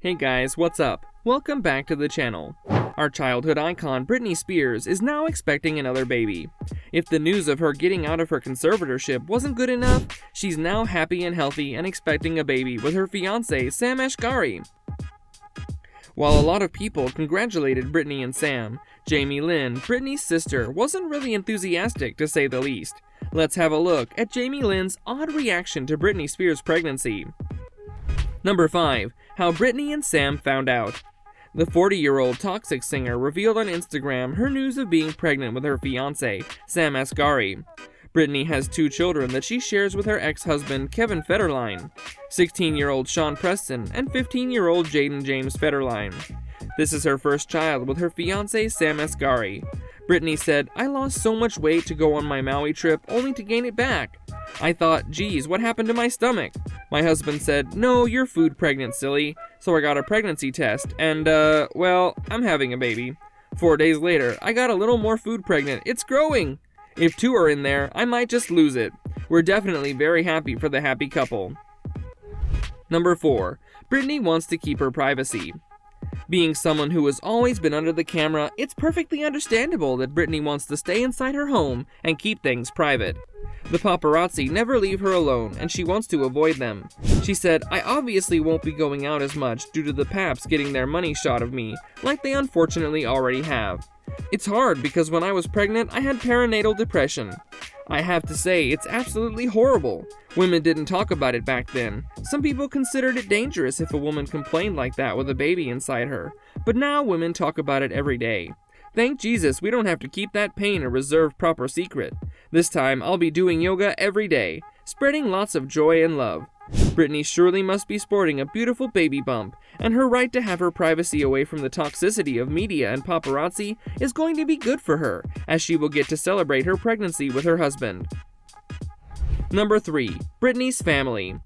Hey guys, what's up? Welcome back to the channel. Our childhood icon Britney Spears is now expecting another baby. If the news of her getting out of her conservatorship wasn't good enough, she's now happy and healthy and expecting a baby with her fiancé Sam Asghari. While a lot of people congratulated Britney and Sam, Lynn, Britney's sister, wasn't really enthusiastic to say the least. Let's have a look at Lynn's odd reaction to Britney Spears' pregnancy. Number 5. How Britney and Sam found out. The 40-year-old toxic singer revealed on Instagram her news of being pregnant with her fiancé, Sam Asghari. Britney has 2 children that she shares with her ex-husband, Kevin Federline, 16-year-old Sean Preston, and 15-year-old Jaden James Federline. This is her first child with her fiancé, Sam Asghari. Britney said, "I lost so much weight to go on my Maui trip only to gain it back. I thought, geez, what happened to my stomach? My husband said, no, you're food pregnant, silly. So I got a pregnancy test, and, well, I'm having a baby. 4 days later, I got a little more food pregnant. It's growing. If 2 are in there, I might just lose it. We're definitely very happy for the happy couple." Number 4. Britney wants to keep her privacy. Being someone who has always been under the camera, it's perfectly understandable that Britney wants to stay inside her home and keep things private. The paparazzi never leave her alone, and she wants to avoid them. She said, "I obviously won't be going out as much due to the paps getting their money shot of me, like they unfortunately already have. It's hard because when I was pregnant, I had perinatal depression. I have to say, it's absolutely horrible. Women didn't talk about it back then. Some people considered it dangerous if a woman complained like that with a baby inside her, but now women talk about it every day. Thank Jesus we don't have to keep that pain a reserved proper secret. This time I'll be doing yoga every day, spreading lots of joy and love. Britney surely must be sporting a beautiful baby bump, and her right to have her privacy away from the toxicity of media and paparazzi is going to be good for her, as she will get to celebrate her pregnancy with her husband." Number 3. Britney's family.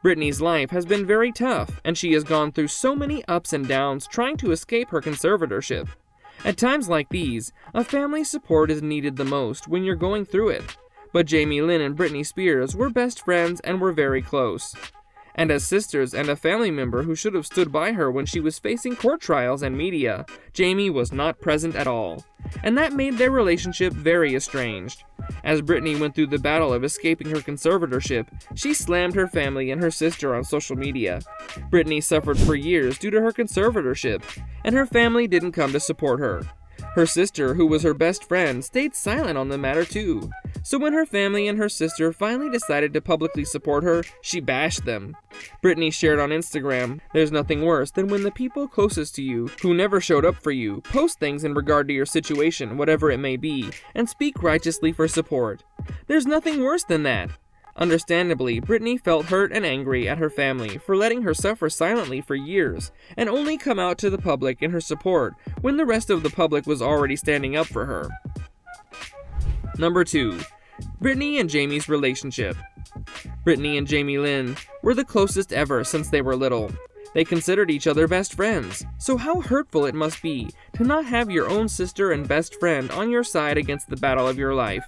Britney's life has been very tough, and she has gone through so many ups and downs trying to escape her conservatorship. At times like these, a family's support is needed the most when you're going through it. But Lynn and Britney Spears were best friends and were very close. And as sisters and a family member who should have stood by her when she was facing court trials and media, Jamie was not present at all. And that made their relationship very estranged. As Britney went through the battle of escaping her conservatorship, she slammed her family and her sister on social media. Britney suffered for years due to her conservatorship, and her family didn't come to support her. Her sister, who was her best friend, stayed silent on the matter too. So when her family and her sister finally decided to publicly support her, she bashed them. Britney shared on Instagram, "There's nothing worse than when the people closest to you, who never showed up for you, post things in regard to your situation, whatever it may be, and speak righteously for support. There's nothing worse than that." Understandably, Britney felt hurt and angry at her family for letting her suffer silently for years, and only come out to the public in her support when the rest of the public was already standing up for her. Number 2. Britney and Jamie's relationship. Britney and Lynn were the closest ever since they were little. They considered each other best friends, so how hurtful it must be to not have your own sister and best friend on your side against the battle of your life.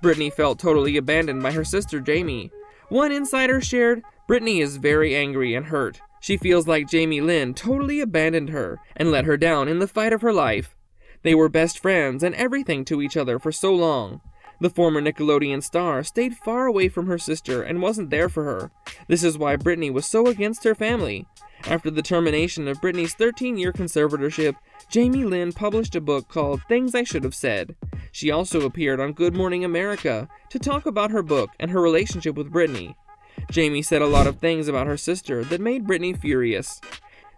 Britney felt totally abandoned by her sister Jamie. One insider shared, "Britney is very angry and hurt. She feels like Lynn totally abandoned her and let her down in the fight of her life. They were best friends and everything to each other for so long. The former Nickelodeon star stayed far away from her sister and wasn't there for her. This is why Britney was so against her family." After the termination of Britney's 13-year conservatorship, Lynn published a book called Things I Should Have Said. She also appeared on Good Morning America to talk about her book and her relationship with Britney. Jamie said a lot of things about her sister that made Britney furious.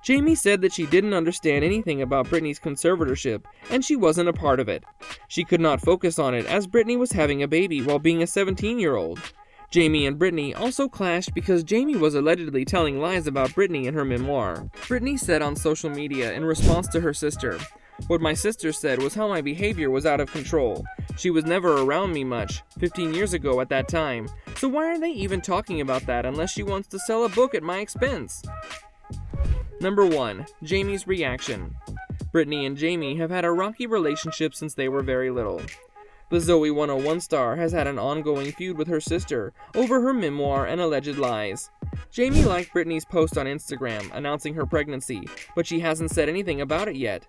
Jamie said that she didn't understand anything about Britney's conservatorship, and she wasn't a part of it. She could not focus on it as Britney was having a baby while being a 17-year-old. Jamie and Britney also clashed because Jamie was allegedly telling lies about Britney in her memoir. Britney said on social media in response to her sister, "What my sister said was how my behavior was out of control. She was never around me much, 15 years ago at that time, so why are they even talking about that unless she wants to sell a book at my expense?" Number 1. Jamie's reaction. Britney and Jamie have had a rocky relationship since they were very little. The Zoe 101 star has had an ongoing feud with her sister over her memoir and alleged lies. Jamie liked Britney's post on Instagram announcing her pregnancy, but she hasn't said anything about it yet.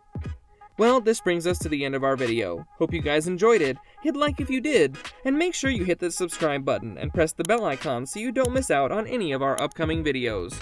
Well, this brings us to the end of our video. Hope you guys enjoyed it. Hit like if you did, and make sure you hit the subscribe button and press the bell icon so you don't miss out on any of our upcoming videos.